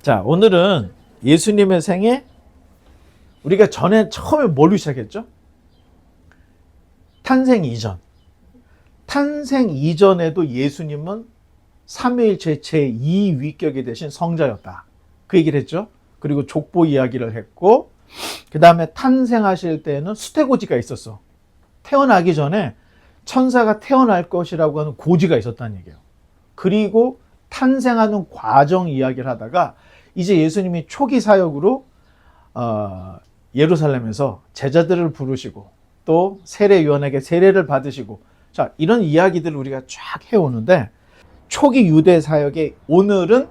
자, 오늘은 예수님의 생애, 우리가 처음에 뭘로 시작했죠? 탄생 이전. 탄생 이전에도 예수님은 삼위일체 제2위격이 되신 성자였다. 그 얘기를 했죠. 그리고 족보 이야기를 했고, 그 다음에 탄생하실 때는 수태고지가 있었어. 태어나기 전에 천사가 태어날 것이라고 하는 고지가 있었다는 얘기예요. 그리고 탄생하는 과정 이야기를 하다가 이제 예수님이 초기 사역으로 예루살렘에서 제자들을 부르시고 또 세례 요한에게 세례를 받으시고, 자, 이런 이야기들을 우리가 쫙 해오는데, 초기 유대 사역의 오늘은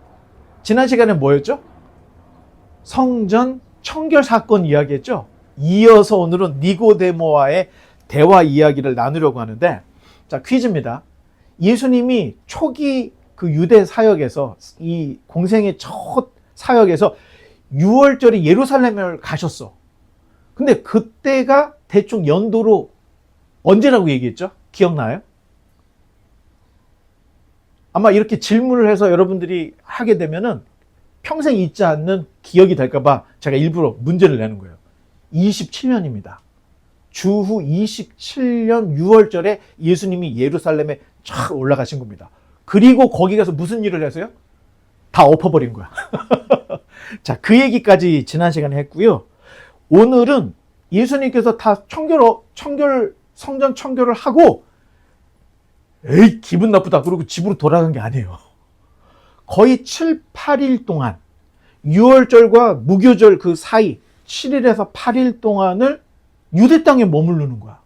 지난 시간에 뭐였죠? 성전 청결 사건 이야기했죠. 이어서 오늘은 니고데모와의 대화 이야기를 나누려고 하는데, 자, 퀴즈입니다. 예수님이 초기 그 유대 사역에서, 이 공생의 첫 사역에서 6월절에 예루살렘을 가셨어. 근데 그때가 대충 연도로 언제라고 얘기했죠? 기억나요? 아마 이렇게 질문을 해서 여러분들이 하게 되면은 평생 잊지 않는 기억이 될까봐 제가 일부러 문제를 내는 거예요. 27년입니다. 주후 27년 6월절에 예수님이 예루살렘에 쫙 올라가신 겁니다. 그리고 거기 가서 무슨 일을 했어요? 다 엎어버린 거야. 자, 그 얘기까지 지난 시간에 했고요. 오늘은 예수님께서 다 성전 청결을 하고, 에이, 기분 나쁘다 그러고 집으로 돌아간 게 아니에요. 거의 7, 8일 동안, 6월절과 무교절 그 사이 7일에서 8일 동안을 유대 땅에 머무르는 거야.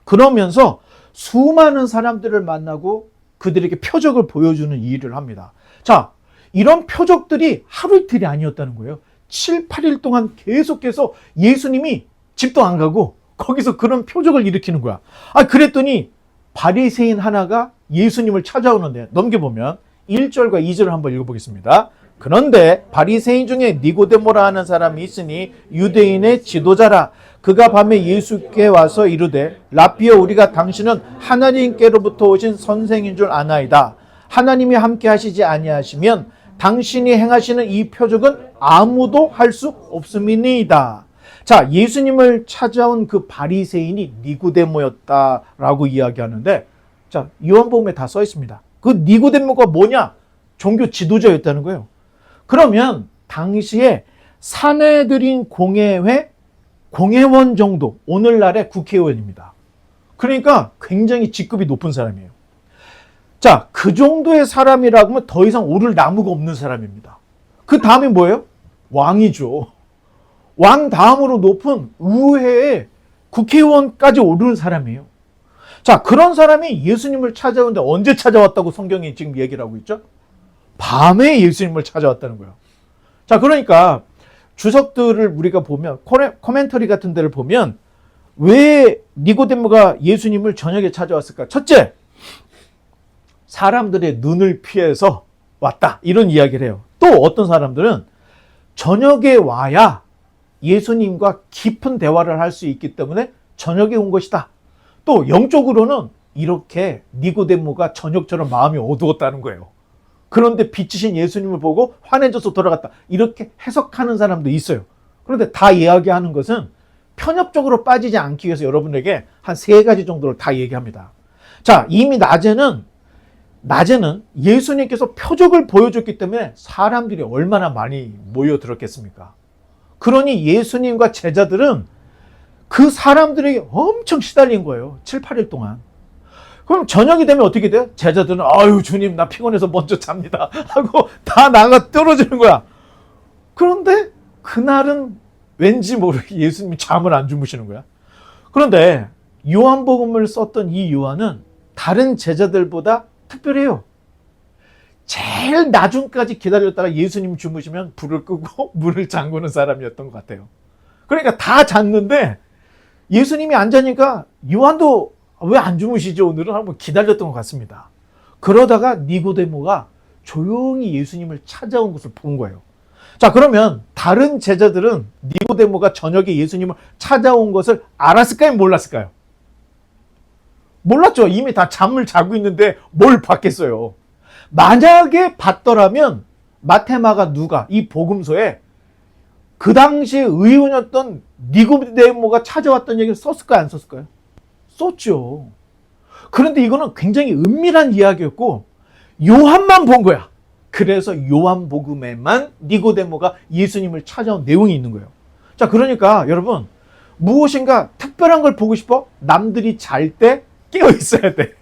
그러면서 수많은 사람들을 만나고 그들에게 표적을 보여주는 일을 합니다. 자, 이런 표적들이 하루 이틀이 아니었다는 거예요. 7, 8일 동안 계속해서 예수님이 집도 안 가고 거기서 그런 표적을 일으키는 거야. 그랬더니 바리새인 하나가 예수님을 찾아오는데, 넘겨보면 1절과 2절을 한번 읽어보겠습니다. 그런데 바리새인 중에 니고데모라 하는 사람이 있으니 유대인의 지도자라. 그가 밤에 예수께 와서 이르되, 라삐여, 우리가 당신은 하나님께로부터 오신 선생인 줄 아나이다. 하나님이 함께 하시지 아니하시면 당신이 행하시는 이 표적은 아무도 할 수 없음이니이다. 자, 예수님을 찾아온 그 바리새인이 니고데모였다라고 이야기하는데, 자, 요한복음에 다 써 있습니다. 그 니고데모가 뭐냐? 종교 지도자였다는 거예요. 그러면 당시에 사내들인 공회회 공회원 정도, 오늘날의 국회의원입니다. 그러니까 굉장히 직급이 높은 사람이에요. 자, 그 정도의 사람이라고 하면 더 이상 오를 나무가 없는 사람입니다. 그 다음이 뭐예요? 왕이죠. 왕 다음으로 높은 의회의 국회의원까지 오르는 사람이에요. 자, 그런 사람이 예수님을 찾아오는데 언제 찾아왔다고 성경이 지금 얘기를 하고 있죠? 밤에 예수님을 찾아왔다는 거예요. 자, 그러니까 주석들을 우리가 보면, 코멘터리 같은 데를 보면, 왜 니고데모가 예수님을 저녁에 찾아왔을까? 첫째, 사람들의 눈을 피해서 왔다, 이런 이야기를 해요. 또 어떤 사람들은 저녁에 와야 예수님과 깊은 대화를 할 수 있기 때문에 저녁에 온 것이다. 또 영적으로는 이렇게 니고데모가 저녁처럼 마음이 어두웠다는 거예요. 그런데 빛이신 예수님을 보고 환해져서 돌아갔다, 이렇게 해석하는 사람도 있어요. 그런데 다 이야기하는 것은 편협적으로 빠지지 않기 위해서 여러분에게 한 3가지 정도를 다 얘기합니다. 자, 이미 낮에는 예수님께서 표적을 보여줬기 때문에 사람들이 얼마나 많이 모여들었겠습니까? 그러니 예수님과 제자들은 그 사람들에게 엄청 시달린 거예요. 7, 8일 동안. 그럼 저녁이 되면 어떻게 돼요? 제자들은 아유, 주님, 나 피곤해서 먼저 잡니다 하고 다 나가 떨어지는 거야. 그런데 그날은 왠지 모르게 예수님이 잠을 안 주무시는 거야. 그런데 요한복음을 썼던 이 요한은 다른 제자들보다 특별해요. 제일 나중까지 기다렸다가 예수님 주무시면 불을 끄고 문을 잠그는 사람이었던 것 같아요. 그러니까 다 잤는데 예수님이 안 자니까 요한도 왜 안 주무시죠 오늘은? 한번 기다렸던 것 같습니다. 그러다가 니고데모가 조용히 예수님을 찾아온 것을 본 거예요. 자, 그러면 다른 제자들은 니고데모가 저녁에 예수님을 찾아온 것을 알았을까요? 몰랐을까요? 몰랐죠. 이미 다 잠을 자고 있는데 뭘 봤겠어요. 만약에 봤더라면 마테마가 누가 이 복음서에 그 당시에 의원이었던 니고데모가 찾아왔던 얘기를 썼을까요? 안 썼을까요? 썼죠. 그런데 이거는 굉장히 은밀한 이야기였고 요한만 본 거야. 그래서 요한복음에만 니고데모가 예수님을 찾아온 내용이 있는 거예요. 자, 그러니까 여러분 무엇인가 특별한 걸 보고 싶어? 남들이 잘 때 깨어 있어야 돼.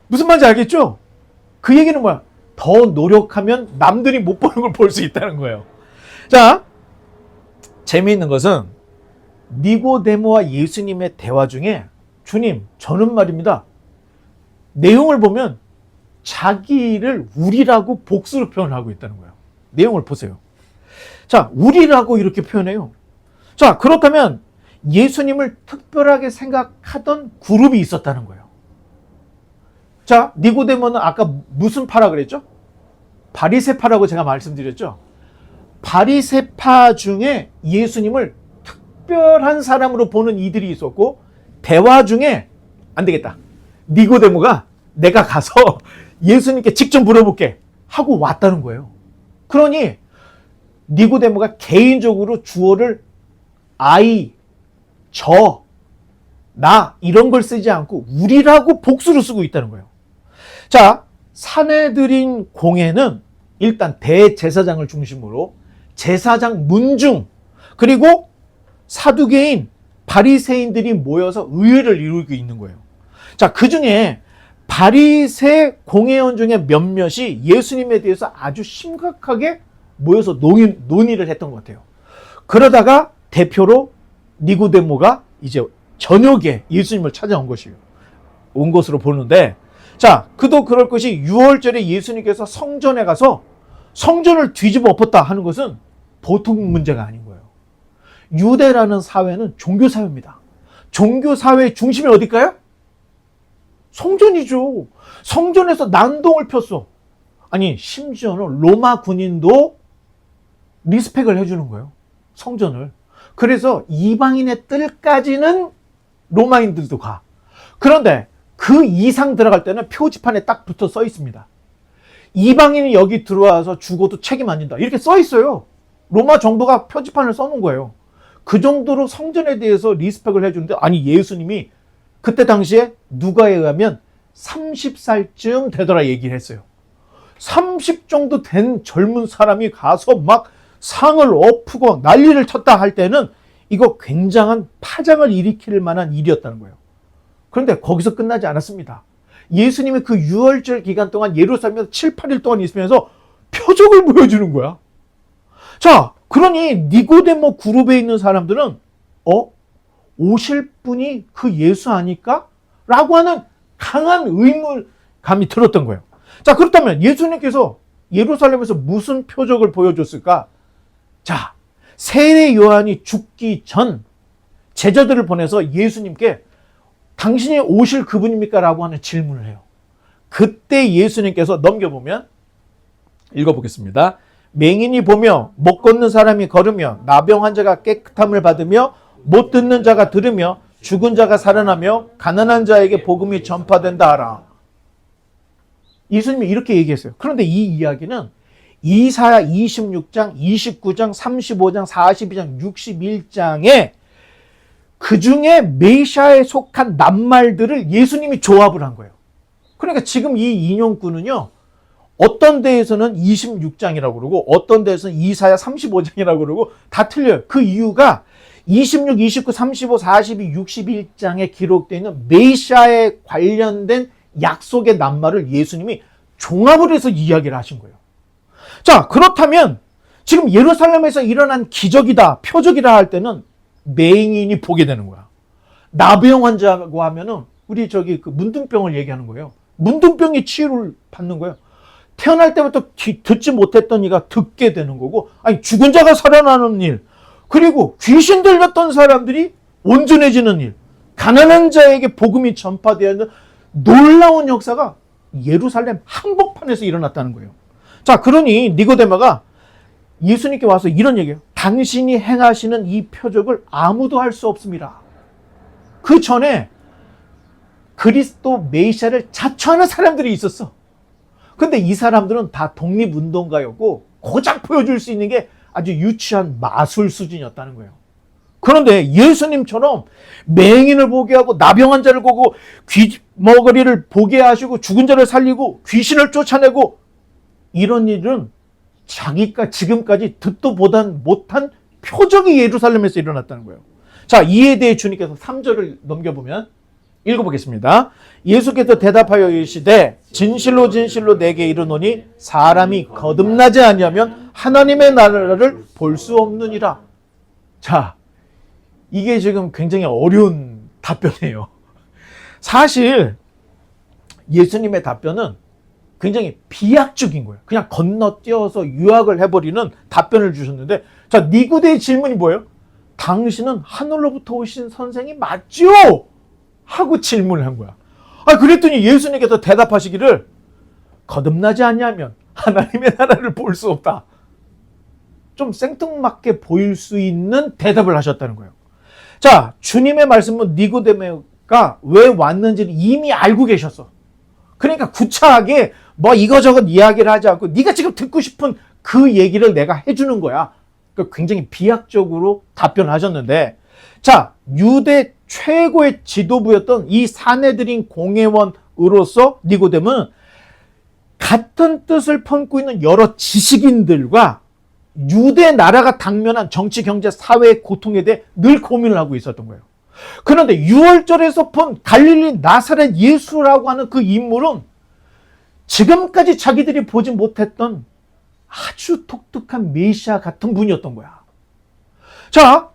무슨 말인지 알겠죠? 그 얘기는 뭐야? 더 노력하면 남들이 못 보는 걸 볼 수 있다는 거예요. 자, 재미있는 것은 니고데모와 예수님의 대화 중에 주님, 저는 말입니다. 내용을 보면 자기를 우리라고 복수로 표현하고 있다는 거예요. 내용을 보세요. 자, 우리라고 이렇게 표현해요. 자, 그렇다면 예수님을 특별하게 생각하던 그룹이 있었다는 거예요. 자, 니고데모는 아까 무슨 파라 그랬죠? 바리새파라고 제가 말씀드렸죠? 바리새파 중에 예수님을 특별한 사람으로 보는 이들이 있었고 대화 중에 안 되겠다. 니고데모가 내가 가서 예수님께 직접 물어볼게 하고 왔다는 거예요. 그러니 니고데모가 개인적으로 주어를 I, 저, 나 이런 걸 쓰지 않고 우리라고 복수로 쓰고 있다는 거예요. 자, 사내들인 공회는 일단 대제사장을 중심으로 제사장 문중 그리고 사두개인 바리새인들이 모여서 의회를 이루고 있는 거예요. 자, 그 중에 바리새 공회원 중에 몇몇이 예수님에 대해서 아주 심각하게 모여서 논의를 했던 것 같아요. 그러다가 대표로 니고데모가 이제 저녁에 예수님을 찾아온 것이에요. 온 것으로 보는데, 자, 그도 그럴 것이 6월절에 예수님께서 성전에 가서 성전을 뒤집어 엎었다 하는 것은 보통 문제가 아닌 거예요. 유대라는 사회는 종교사회입니다. 종교사회의 중심이 어딜까요? 성전이죠. 성전에서 난동을 폈어. 아니, 심지어는 로마 군인도 리스펙을 해주는 거예요. 성전을. 그래서 이방인의 뜰까지는 로마인들도 가. 그런데 그 이상 들어갈 때는 표지판에 딱 붙어 써 있습니다. 이방인이 여기 들어와서 죽어도 책임 안 진다. 이렇게 써 있어요. 로마 정부가 표지판을 써놓은 거예요. 그 정도로 성전에 대해서 리스펙을 해주는데, 아니, 예수님이 그때 당시에 누가에 의하면 30살쯤 되더라 얘기를 했어요. 30 정도 된 젊은 사람이 가서 막 상을 엎고 난리를 쳤다 할 때는 이거 굉장한 파장을 일으킬 만한 일이었다는 거예요. 그런데 거기서 끝나지 않았습니다. 예수님이 그 6월절 기간 동안 예루살렘에서 7, 8일 동안 있으면서 표적을 보여주는 거야. 자, 그러니 니고데모 그룹에 있는 사람들은 오실 분이 그 예수 아닐까? 라고 하는 강한 의문감이 들었던 거예요. 자, 그렇다면 예수님께서 예루살렘에서 무슨 표적을 보여줬을까? 자, 세례 요한이 죽기 전 제자들을 보내서 예수님께 당신이 오실 그분입니까? 라고 하는 질문을 해요. 그때 예수님께서 넘겨보면 읽어보겠습니다. 맹인이 보며 못 걷는 사람이 걸으며 나병 환자가 깨끗함을 받으며 못 듣는 자가 들으며 죽은 자가 살아나며 가난한 자에게 복음이 전파된다 하라. 예수님이 이렇게 얘기했어요. 그런데 이 이야기는 이사야 26장, 29장, 35장, 42장, 61장에 그 중에 메시아에 속한 낱말들을 예수님이 조합을 한 거예요. 그러니까 지금 이 인용구는요, 어떤 데에서는 26장이라고 그러고 어떤 데에서는 이사야 35장이라고 그러고 다 틀려요. 그 이유가 26, 29, 35, 42, 61장에 기록되어 있는 메시아에 관련된 약속의 낱말을 예수님이 종합을 해서 이야기를 하신 거예요. 자, 그렇다면 지금 예루살렘에서 일어난 기적이다, 표적이다 할 때는 맹인이 보게 되는 거야. 나병 환자고 하면은 우리 그 문둥병을 얘기하는 거예요. 문둥병이 치유를 받는 거예요. 태어날 때부터 듣지 못했던 이가 듣게 되는 거고, 아니, 죽은 자가 살아나는 일, 그리고 귀신 들렸던 사람들이 온전해지는 일, 가난한 자에게 복음이 전파되는 놀라운 역사가 예루살렘 한복판에서 일어났다는 거예요. 자, 그러니 니고데모가 예수님께 와서 이런 얘기해요. 당신이 행하시는 이 표적을 아무도 할 수 없습니다. 그 전에 그리스도 메시아를 자처하는 사람들이 있었어. 근데 이 사람들은 다 독립운동가였고 고작 보여줄 수 있는 게 아주 유치한 마술 수준이었다는 거예요. 그런데 예수님처럼 맹인을 보게 하고 나병 환자를 보고 귀머거리를 보게 하시고 죽은 자를 살리고 귀신을 쫓아내고 이런 일은 자기가 지금까지 듣도 보단 못한 표적이 예루살렘에서 일어났다는 거예요. 자, 이에 대해 주님께서 3절을 넘겨보면 읽어보겠습니다. 예수께서 대답하여 이르시되 진실로 진실로 내게 이르노니 사람이 거듭나지 아니하면 하나님의 나라를 볼 수 없느니라. 자, 이게 지금 굉장히 어려운 답변이에요. 사실 예수님의 답변은 굉장히 비약적인 거예요. 그냥 건너뛰어서 유학을 해버리는 답변을 주셨는데, 자, 니고데의 질문이 뭐예요? 당신은 하늘로부터 오신 선생이 맞죠? 하고 질문을 한 거야. 그랬더니 예수님께서 대답하시기를 거듭나지 않냐면 하나님의 나라를 볼 수 없다. 좀 생뚱맞게 보일 수 있는 대답을 하셨다는 거예요. 자, 주님의 말씀은 니고데모가 왜 왔는지를 이미 알고 계셨어. 그러니까 구차하게 뭐 이거저것 이야기를 하지 않고 네가 지금 듣고 싶은 그 얘기를 내가 해주는 거야. 그러니까 굉장히 비약적으로 답변하셨는데, 자, 유대 최고의 지도부였던 이 사내들인 공회원으로서 니고데모는 같은 뜻을 품고 있는 여러 지식인들과 유대 나라가 당면한 정치, 경제, 사회의 고통에 대해 늘 고민을 하고 있었던 거예요. 그런데 6월절에서 본 갈릴리 나사렛 예수라고 하는 그 인물은 지금까지 자기들이 보지 못했던 아주 독특한 메시아 같은 분이었던 거야. 자,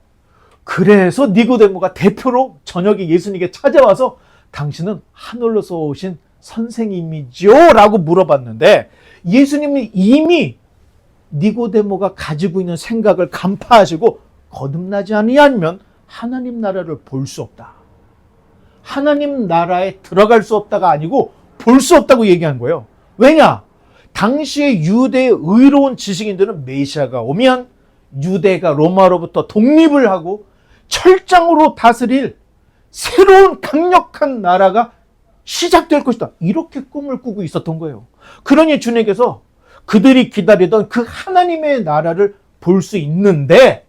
그래서 니고데모가 대표로 저녁에 예수님께 찾아와서 당신은 하늘로서 오신 선생님이죠? 라고 물어봤는데 예수님은 이미 니고데모가 가지고 있는 생각을 간파하시고 거듭나지 아니하면 하나님 나라를 볼 수 없다. 하나님 나라에 들어갈 수 없다가 아니고 볼 수 없다고 얘기한 거예요. 왜냐? 당시의 유대의 의로운 지식인들은 메시아가 오면 유대가 로마로부터 독립을 하고 철장으로 다스릴 새로운 강력한 나라가 시작될 것이다. 이렇게 꿈을 꾸고 있었던 거예요. 그러니 주님께서 그들이 기다리던 그 하나님의 나라를 볼 수 있는데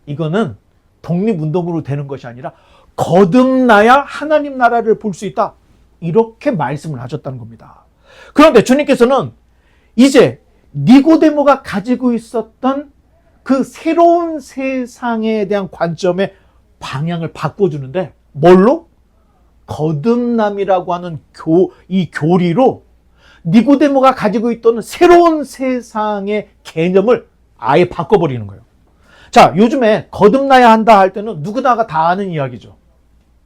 이거는 독립운동으로 되는 것이 아니라 거듭나야 하나님 나라를 볼 수 있다. 이렇게 말씀을 하셨다는 겁니다. 그런데 주님께서는 이제 니고데모가 가지고 있었던 그 새로운 세상에 대한 관점의 방향을 바꿔주는데 뭘로? 거듭남이라고 하는 이 교리로 니고데모가 가지고 있던 새로운 세상의 개념을 아예 바꿔버리는 거예요. 자, 요즘에 거듭나야 한다 할 때는 누구나가 다 아는 이야기죠.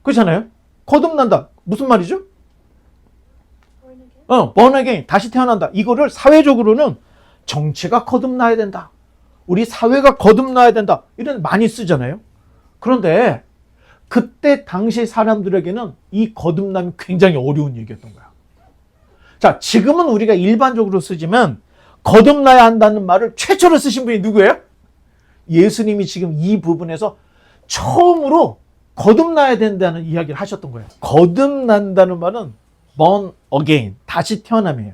그렇잖아요? 거듭난다. 무슨 말이죠? born again. 다시 태어난다. 이거를 사회적으로는 정치가 거듭나야 된다. 우리 사회가 거듭나야 된다. 이런 많이 쓰잖아요. 그런데 그때 당시 사람들에게는 이 거듭남이 굉장히 어려운 얘기였던 거야. 자, 지금은 우리가 일반적으로 쓰지만 거듭나야 한다는 말을 최초로 쓰신 분이 누구예요? 예수님이 지금 이 부분에서 처음으로 거듭나야 된다는 이야기를 하셨던 거예요. 거듭난다는 말은 born again, 다시 태어남이에요.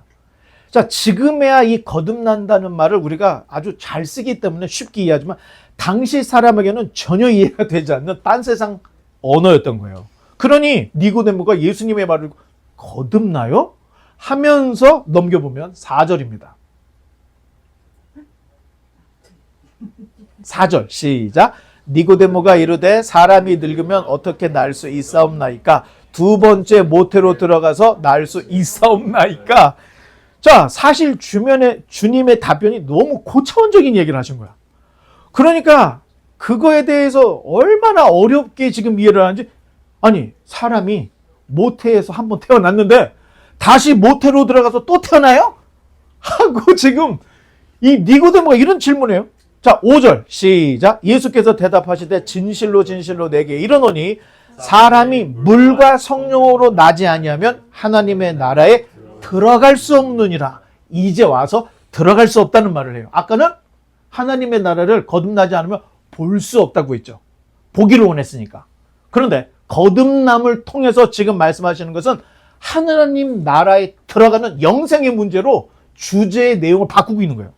자, 지금에야 이 거듭난다는 말을 우리가 아주 잘 쓰기 때문에 쉽게 이해하지만 당시 사람에게는 전혀 이해가 되지 않는 딴 세상 언어였던 거예요. 그러니 니고데모가 예수님의 말을 거듭나요? 하면서 넘겨보면 4절입니다. 4절 시작. 니고데모가 이르되 사람이 늙으면 어떻게 날 수 있사옵나이까? 두 번째 모태로 들어가서 날 수 있사옵나이까? 자, 사실 주님의 답변이 너무 고차원적인 얘기를 하신 거야. 그러니까 그거에 대해서 얼마나 어렵게 지금 이해를 하는지, 아니, 사람이 모태에서 한번 태어났는데 다시 모태로 들어가서 또 태어나요? 하고 지금 이 니고데모가 이런 질문해요. 자, 5절 시작. 예수께서 대답하시되 진실로 진실로 내게 이르노니 사람이 물과 성령으로 나지 아니하면 하나님의 나라에 들어갈 수 없느니라. 이제 와서 들어갈 수 없다는 말을 해요. 아까는 하나님의 나라를 거듭나지 않으면 볼 수 없다고 했죠. 보기를 원했으니까. 그런데 거듭남을 통해서 지금 말씀하시는 것은 하나님 나라에 들어가는 영생의 문제로 주제의 내용을 바꾸고 있는 거예요.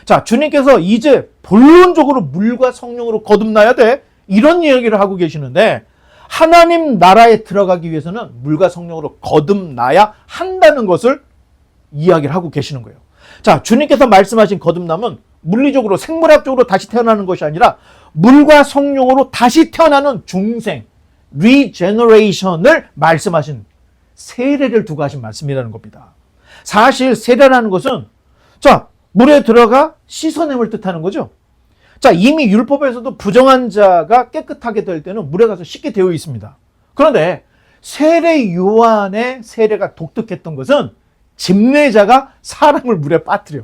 자, 주님께서 이제 본론적으로 물과 성령으로 거듭나야 돼. 이런 이야기를 하고 계시는데 하나님 나라에 들어가기 위해서는 물과 성령으로 거듭나야 한다는 것을 이야기를 하고 계시는 거예요. 자, 주님께서 말씀하신 거듭남은 물리적으로 생물학적으로 다시 태어나는 것이 아니라 물과 성령으로 다시 태어나는 중생, 리제너레이션을 말씀하신 세례를 두고 하신 말씀이라는 겁니다. 사실 세례라는 것은 자, 물에 들어가 씻어냄을 뜻하는 거죠. 자, 이미 율법에서도 부정한 자가 깨끗하게 될 때는 물에 가서 씻게 되어 있습니다. 그런데 세례 요한의 세례가 독특했던 것은 집례자가 사람을 물에 빠뜨려.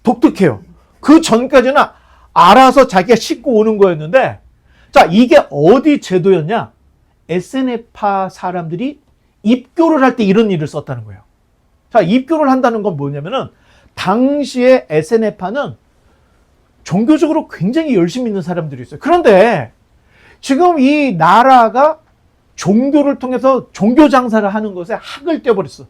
독특해요. 그 전까지는 알아서 자기가 씻고 오는 거였는데, 자, 이게 어디 제도였냐? 에세네파 사람들이 입교를 할 때 이런 일을 썼다는 거예요. 자, 입교를 한다는 건 뭐냐면은 당시에 에세네파는 종교적으로 굉장히 열심히 있는 사람들이 있어요. 그런데 지금 이 나라가 종교를 통해서 종교 장사를 하는 것에 학을 떼버렸어.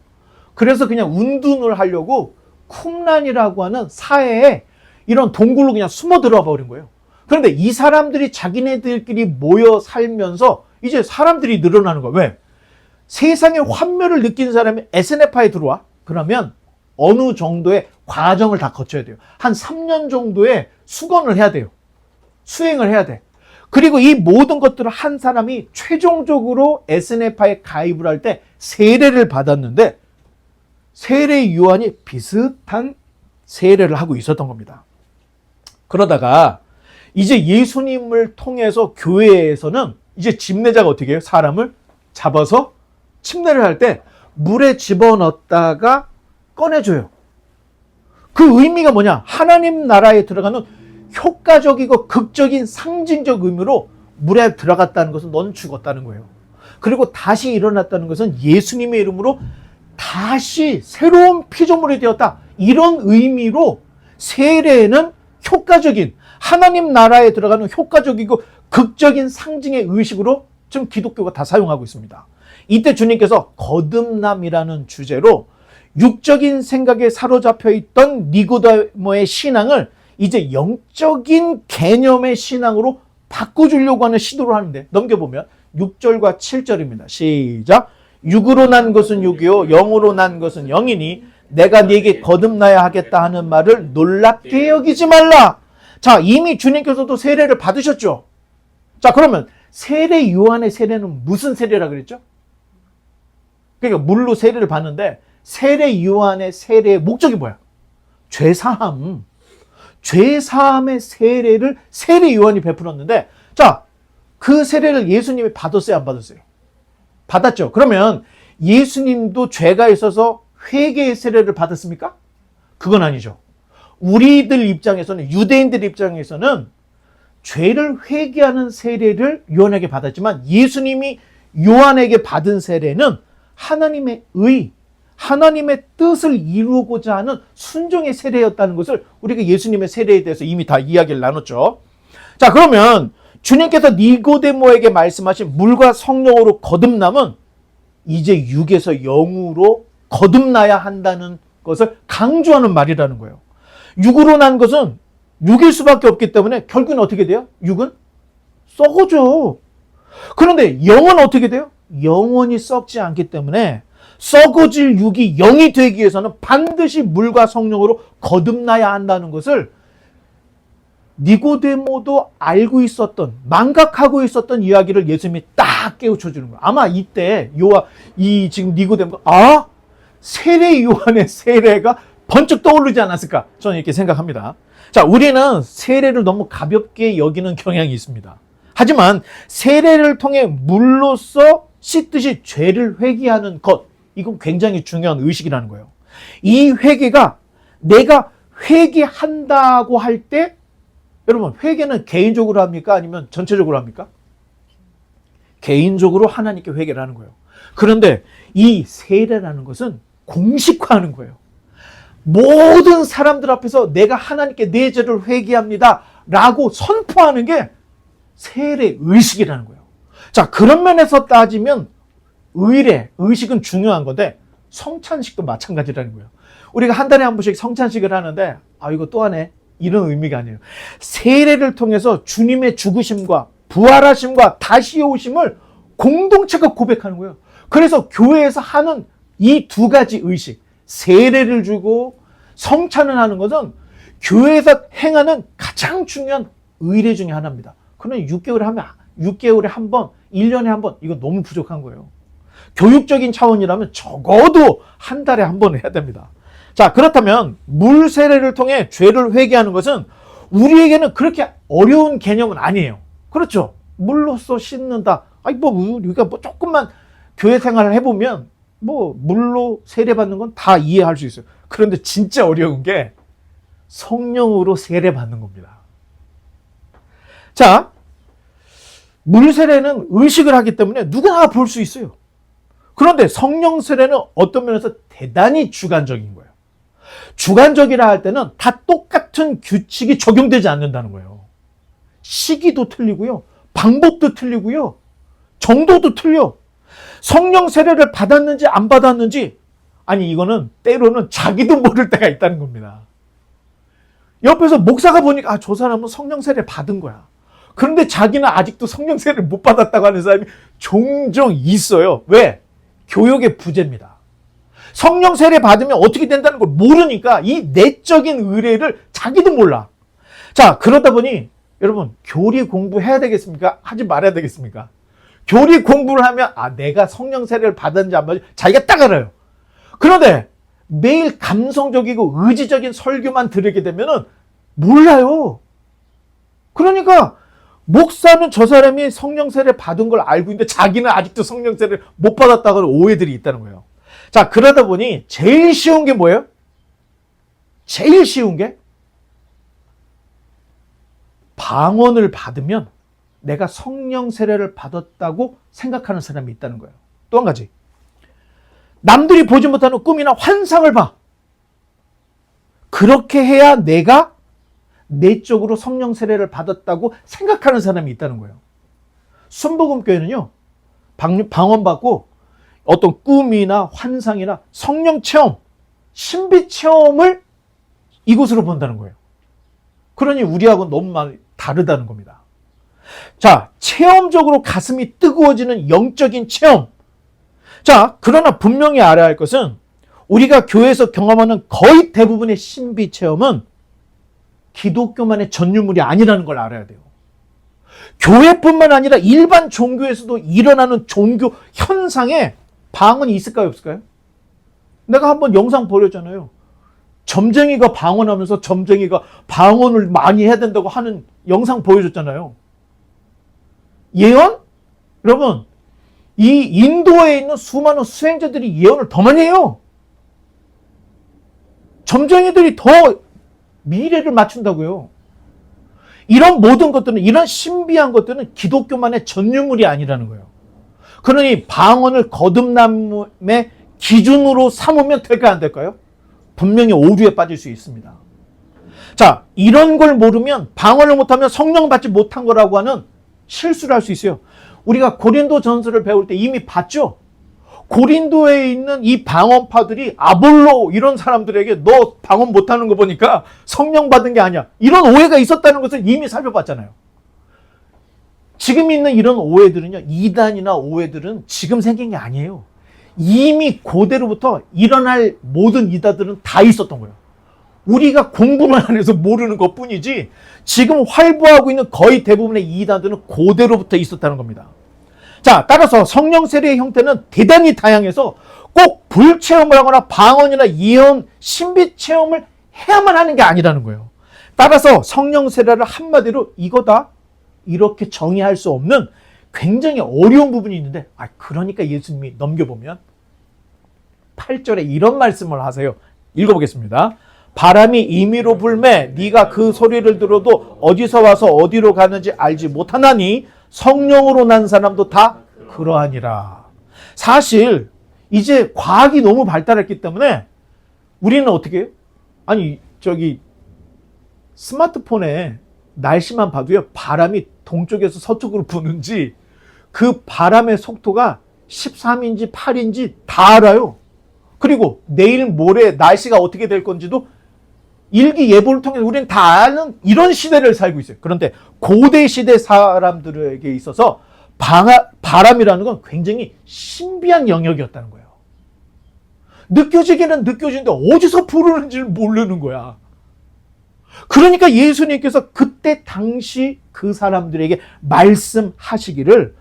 그래서 그냥 운둔을 하려고 쿰란이라고 하는 사회에 이런 동굴로 그냥 숨어 들어와 버린 거예요. 그런데 이 사람들이 자기네들끼리 모여 살면서 이제 사람들이 늘어나는 거예요. 왜? 세상의 환멸을 느끼는 사람이 에세네파에 들어와? 그러면 어느 정도의 과정을 다 거쳐야 돼요. 한 3년 정도의 수건을 해야 돼요. 수행을 해야 돼. 그리고 이 모든 것들을 한 사람이 최종적으로 에스네파에 가입을 할 때 세례를 받았는데 세례 요한이 비슷한 세례를 하고 있었던 겁니다. 그러다가 이제 예수님을 통해서 교회에서는 이제 집례자가 어떻게 해요? 사람을 잡아서 침례를 할 때 물에 집어넣었다가 꺼내줘요. 그 의미가 뭐냐? 하나님 나라에 들어가는 효과적이고 극적인 상징적 의미로 물에 들어갔다는 것은 넌 죽었다는 거예요. 그리고 다시 일어났다는 것은 예수님의 이름으로 다시 새로운 피조물이 되었다. 이런 의미로 세례는 효과적인 하나님 나라에 들어가는 효과적이고 극적인 상징의 의식으로 지금 기독교가 다 사용하고 있습니다. 이때 주님께서 거듭남이라는 주제로 육적인 생각에 사로잡혀 있던 니고데모의 신앙을 이제 영적인 개념의 신앙으로 바꿔주려고 하는 시도를 하는데 넘겨보면 6절과 7절입니다. 시작. 육으로 난 것은 육이요 영으로 난 것은 영이니 내가 네게 거듭나야 하겠다 하는 말을 놀랍게 여기지 말라. 자, 이미 주님께서도 세례를 받으셨죠. 자, 그러면 세례 요한의 세례는 무슨 세례라 그랬죠? 그러니까 물로 세례를 받는데 세례 요한의 세례의 목적이 뭐야? 죄사함. 죄사함의 세례를 세례 요한이 베풀었는데, 자, 그 세례를 예수님이 받았어요, 안 받았어요? 받았죠. 그러면 예수님도 죄가 있어서 회개의 세례를 받았습니까? 그건 아니죠. 우리들 입장에서는, 유대인들 입장에서는 죄를 회개하는 세례를 요한에게 받았지만 예수님이 요한에게 받은 세례는 하나님의 의, 하나님의 뜻을 이루고자 하는 순종의 세례였다는 것을 우리가 예수님의 세례에 대해서 이미 다 이야기를 나눴죠. 자, 그러면 주님께서 니고데모에게 말씀하신 물과 성령으로 거듭남은 이제 육에서 영으로 거듭나야 한다는 것을 강조하는 말이라는 거예요. 육으로 난 것은 육일 수밖에 없기 때문에 결국은 어떻게 돼요? 육은 썩어져. 그런데 영은 어떻게 돼요? 영원히 썩지 않기 때문에 썩어질 육이 영이 되기 위해서는 반드시 물과 성령으로 거듭나야 한다는 것을 니고데모도 알고 있었던, 망각하고 있었던 이야기를 예수님이 딱 깨우쳐 주는 거예요. 아마 이때 지금 니고데모가 세례 요한의 세례가 번쩍 떠오르지 않았을까? 저는 이렇게 생각합니다. 자, 우리는 세례를 너무 가볍게 여기는 경향이 있습니다. 하지만 세례를 통해 물로써 씻듯이 죄를 회개하는 것, 이건 굉장히 중요한 의식이라는 거예요. 이 회개가 내가 회개한다고 할 때, 여러분, 회개는 개인적으로 합니까? 아니면 전체적으로 합니까? 개인적으로 하나님께 회개를 하는 거예요. 그런데 이 세례라는 것은 공식화하는 거예요. 모든 사람들 앞에서 내가 하나님께 내 죄를 회개합니다 라고 선포하는 게 세례 의식이라는 거예요. 자, 그런 면에서 따지면 의식은 중요한 건데 성찬식도 마찬가지라는 거예요. 우리가 한 달에 한 번씩 성찬식을 하는데 이거 또 하네. 이런 의미가 아니에요. 세례를 통해서 주님의 죽으심과 부활하심과 다시 오심을 공동체가 고백하는 거예요. 그래서 교회에서 하는 이 두 가지 의식, 세례를 주고 성찬을 하는 것은 교회에서 행하는 가장 중요한 의례 중에 하나입니다. 그러면 6개월에 한 번, 1년에 한 번, 이거 너무 부족한 거예요. 교육적인 차원이라면 적어도 한 달에 한 번 해야 됩니다. 자, 그렇다면 물 세례를 통해 죄를 회개하는 것은 우리에게는 그렇게 어려운 개념은 아니에요. 그렇죠? 물로써 씻는다. 우리가 조금만 교회 생활을 해보면 물로 세례받는 건 다 이해할 수 있어요. 그런데 진짜 어려운 게 성령으로 세례받는 겁니다. 자, 물 세례는 의식을 하기 때문에 누구나 볼 수 있어요. 그런데 성령 세례는 어떤 면에서 대단히 주관적인 거예요. 주관적이라 할 때는 다 똑같은 규칙이 적용되지 않는다는 거예요. 시기도 틀리고요. 방법도 틀리고요. 정도도 틀려. 성령 세례를 받았는지 안 받았는지, 이거는 때로는 자기도 모를 때가 있다는 겁니다. 옆에서 목사가 보니까 저 사람은 성령 세례 받은 거야. 그런데 자기는 아직도 성령 세례를 못 받았다고 하는 사람이 종종 있어요. 왜? 교육의 부재입니다. 성령 세례 받으면 어떻게 된다는 걸 모르니까 이 내적인 의례를 자기도 몰라. 자, 그러다 보니 여러분, 교리 공부해야 되겠습니까? 하지 말아야 되겠습니까? 교리 공부를 하면 내가 성령 세례를 받았는지 안 받았는지 자기가 딱 알아요. 그런데 매일 감성적이고 의지적인 설교만 들으게 되면은 몰라요. 그러니까 목사는 저 사람이 성령 세례 받은 걸 알고 있는데 자기는 아직도 성령 세례를 못 받았다고 하는 오해들이 있다는 거예요. 자, 그러다 보니 제일 쉬운 게 뭐예요? 제일 쉬운 게 방언을 받으면 내가 성령 세례를 받았다고 생각하는 사람이 있다는 거예요. 또 한 가지. 남들이 보지 못하는 꿈이나 환상을 봐. 그렇게 해야 내가 내적으로 성령 세례를 받았다고 생각하는 사람이 있다는 거예요. 순복음교회는요, 방언 받고 어떤 꿈이나 환상이나 성령 체험, 신비 체험을 이곳으로 본다는 거예요. 그러니 우리하고는 너무 많이 다르다는 겁니다. 자, 체험적으로 가슴이 뜨거워지는 영적인 체험. 자, 그러나 분명히 알아야 할 것은 우리가 교회에서 경험하는 거의 대부분의 신비 체험은 기독교만의 전유물이 아니라는 걸 알아야 돼요. 교회뿐만 아니라 일반 종교에서도 일어나는 종교 현상에 방언이 있을까요, 없을까요? 내가 한번 영상 보여줬잖아요. 점쟁이가 방언하면서 점쟁이가 방언을 많이 해야 된다고 하는 영상 보여줬잖아요. 예언? 여러분, 이 인도에 있는 수많은 수행자들이 예언을 더 많이 해요. 점쟁이들이 더 미래를 맞춘다고요. 이런 모든 것들은, 이런 신비한 것들은 기독교만의 전유물이 아니라는 거예요. 그러니 방언을 거듭남의 기준으로 삼으면 될까요, 안 될까요? 분명히 오류에 빠질 수 있습니다. 자, 이런 걸 모르면 방언을 못하면 성령 받지 못한 거라고 하는 실수를 할 수 있어요. 우리가 고린도 전서를 배울 때 이미 봤죠? 고린도에 있는 이 방언파들이 아볼로 이런 사람들에게 너 방언 못하는 거 보니까 성령 받은 게 아니야, 이런 오해가 있었다는 것을 이미 살펴봤잖아요. 지금 있는 이런 오해들은요, 이단이나 오해들은 지금 생긴 게 아니에요. 이미 고대로부터 일어날 모든 이단들은 다 있었던 거예요. 우리가 공부를 안 해서 모르는 것 뿐이지 지금 활보하고 있는 거의 대부분의 이단들은 고대로부터 있었다는 겁니다. 자, 따라서 성령 세례의 형태는 대단히 다양해서 꼭 불체험을 하거나 방언이나 예언, 신비 체험을 해야만 하는 게 아니라는 거예요. 따라서 성령 세례를 한마디로 이거다, 이렇게 정의할 수 없는 굉장히 어려운 부분이 있는데, 그러니까 예수님이 넘겨보면 8절에 이런 말씀을 하세요. 읽어보겠습니다. 바람이 임의로 불매 네가 그 소리를 들어도 어디서 와서 어디로 가는지 알지 못하나니 성령으로 난 사람도 다 그러하니라. 사실 이제 과학이 너무 발달했기 때문에 우리는 어떻게 해요? 스마트폰에 날씨만 봐도요, 바람이 동쪽에서 서쪽으로 부는지 그 바람의 속도가 13인지 8인지 다 알아요. 그리고 내일 모레 날씨가 어떻게 될 건지도 일기예보를 통해서 우리는 다 아는 이런 시대를 살고 있어요. 그런데 고대 시대 사람들에게 있어서 바람이라는 건 굉장히 신비한 영역이었다는 거예요. 느껴지기는 느껴지는데 어디서 부르는지를 모르는 거야. 그러니까 예수님께서 그때 당시 그 사람들에게 말씀하시기를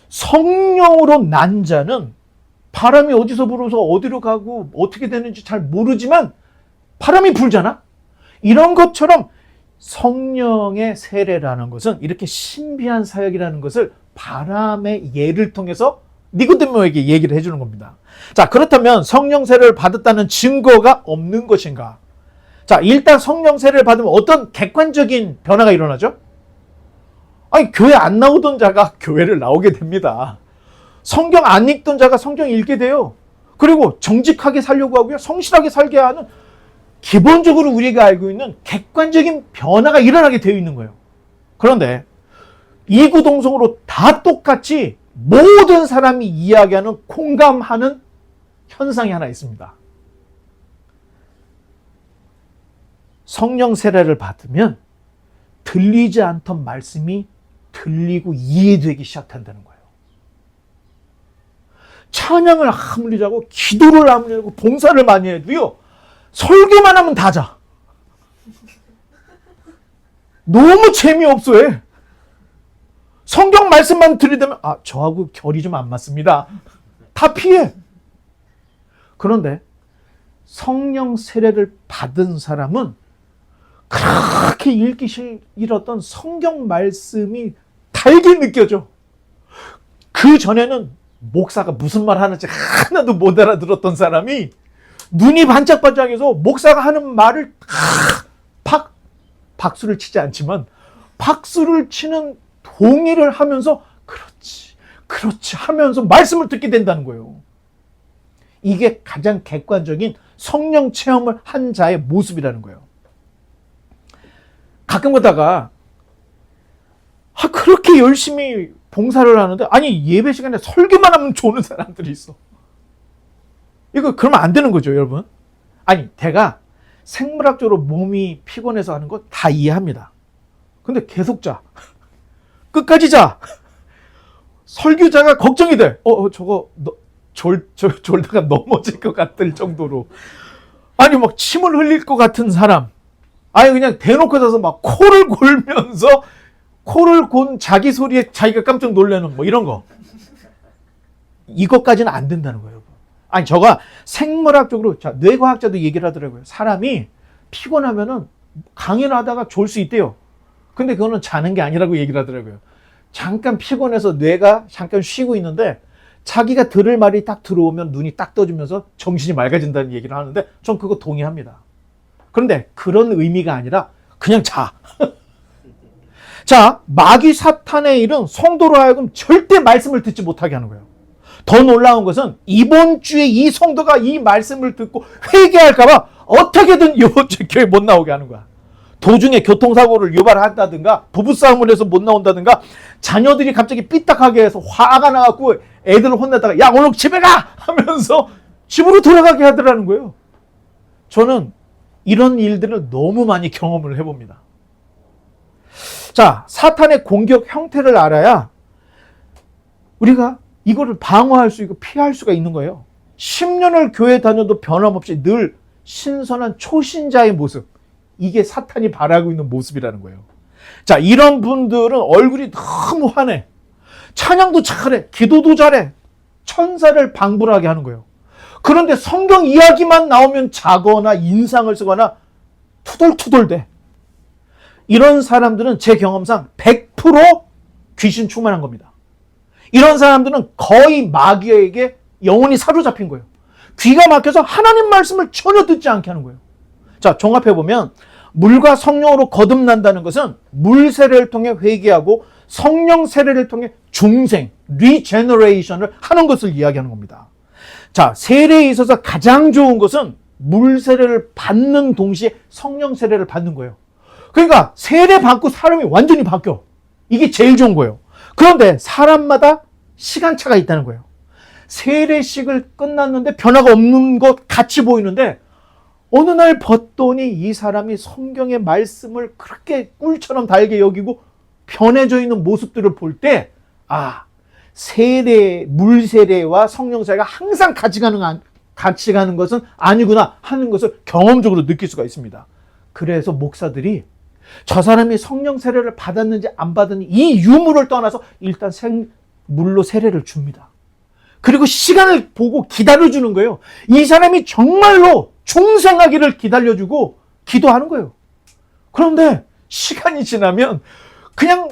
성령으로 난 자는 바람이 어디서 불어서 어디로 가고 어떻게 되는지 잘 모르지만 바람이 불잖아? 이런 것처럼 성령의 세례라는 것은 이렇게 신비한 사역이라는 것을 바람의 예를 통해서 니고데모에게 얘기를 해주는 겁니다. 자, 그렇다면 성령 세례를 받았다는 증거가 없는 것인가? 자, 일단 성령 세례를 받으면 어떤 객관적인 변화가 일어나죠? 아니, 교회 안 나오던 자가 교회를 나오게 됩니다. 성경 안 읽던 자가 성경 읽게 돼요. 그리고 정직하게 살려고 하고요. 성실하게 살게 하는 기본적으로 우리가 알고 있는 객관적인 변화가 일어나게 되어 있는 거예요. 그런데 이구동성으로 다 똑같이 모든 사람이 이야기하는 공감하는 현상이 하나 있습니다. 성령 세례를 받으면 들리지 않던 말씀이 들리고 이해되기 시작한다는 거예요. 찬양을 아무리 하고 기도를 아무리 하고 봉사를 많이 해도요. 설교만 하면 다 자. 너무 재미없어 해. 성경 말씀만 들이대면 저하고 결이 좀 안 맞습니다. 다 피해. 그런데 성령 세례를 받은 사람은 그렇게 읽기 싫었던 성경 말씀이 달게 느껴져. 그 전에는 목사가 무슨 말 하는지 하나도 못 알아들었던 사람이 눈이 반짝반짝해서 목사가 하는 말을 박수를 치지 않지만 박수를 치는 동의를 하면서 그렇지 하면서 말씀을 듣게 된다는 거예요. 이게 가장 객관적인 성령 체험을 한 자의 모습이라는 거예요. 가끔 가다가 그렇게 열심히 봉사를 하는데 예배 시간에 설교만 하면 좋은 사람들이 있어. 이거 그러면 안 되는 거죠, 여러분. 내가 생물학적으로 몸이 피곤해서 하는 거 다 이해합니다. 근데 계속 자. 끝까지 자. 설교자가 걱정이 돼. 저거 졸다가 넘어질 것 같을 정도로. 막 침을 흘릴 것 같은 사람. 그냥 대놓고 자서 막 코를 골면서 코를 곤 자기 소리에 자기가 깜짝 놀라는 이런 거. 이것까지는 안 된다는 거예요. 저가 생물학적으로, 뇌과학자도 얘기를 하더라고요. 사람이 피곤하면은 강연을 하다가 졸 수 있대요. 근데 그거는 자는 게 아니라고 얘기를 하더라고요. 잠깐 피곤해서 뇌가 잠깐 쉬고 있는데 자기가 들을 말이 딱 들어오면 눈이 딱 떠지면서 정신이 맑아진다는 얘기를 하는데 전 그거 동의합니다. 그런데 그런 의미가 아니라 그냥 자. 자, 마귀 사탄의 일은 성도로 하여금 절대 말씀을 듣지 못하게 하는 거예요. 더 놀라운 것은 이번 주에 이 성도가 이 말씀을 듣고 회개할까봐 어떻게든 이번 주에 교회 못 나오게 하는 거야. 도중에 교통사고를 유발한다든가 부부싸움을 해서 못 나온다든가 자녀들이 갑자기 삐딱하게 해서 화가 나갖고 애들을 혼내다가 야 오늘 집에 가! 하면서 집으로 돌아가게 하더라는 거예요. 저는 이런 일들을 너무 많이 경험을 해봅니다. 자, 사탄의 공격 형태를 알아야 우리가 이거를 방어할 수 있고 피할 수가 있는 거예요. 10년을 교회 다녀도 변함없이 늘 신선한 초신자의 모습. 이게 사탄이 바라고 있는 모습이라는 거예요. 자, 이런 분들은 얼굴이 너무 환해. 찬양도 잘해. 기도도 잘해. 천사를 방불하게 하는 거예요. 그런데 성경 이야기만 나오면 자거나 인상을 쓰거나 투덜투덜대. 이런 사람들은 제 경험상 100% 귀신 충만한 겁니다. 이런 사람들은 거의 마귀에게 영혼이 사로잡힌 거예요. 귀가 막혀서 하나님 말씀을 전혀 듣지 않게 하는 거예요. 자, 종합해보면 물과 성령으로 거듭난다는 것은 물 세례를 통해 회개하고 성령 세례를 통해 중생, 리제너레이션을 하는 것을 이야기하는 겁니다. 자, 세례에 있어서 가장 좋은 것은 물 세례를 받는 동시에 성령 세례를 받는 거예요. 그러니까 세례 받고 사람이 완전히 바뀌어. 이게 제일 좋은 거예요. 그런데 사람마다 시간차가 있다는 거예요. 세례식을 끝났는데 변화가 없는 것 같이 보이는데 어느 날 봤더니 이 사람이 성경의 말씀을 그렇게 꿀처럼 달게 여기고 변해져 있는 모습들을 볼 때, 아, 물 세례와 성령 세례가 항상 같이 가는 것은 아니구나 하는 것을 경험적으로 느낄 수가 있습니다. 그래서 목사들이 저 사람이 성령 세례를 받았는지 안 받았는지 이 유무를 떠나서 일단 물로 세례를 줍니다. 그리고 시간을 보고 기다려주는 거예요. 이 사람이 정말로 중생하기를 기다려주고 기도하는 거예요. 그런데 시간이 지나면 그냥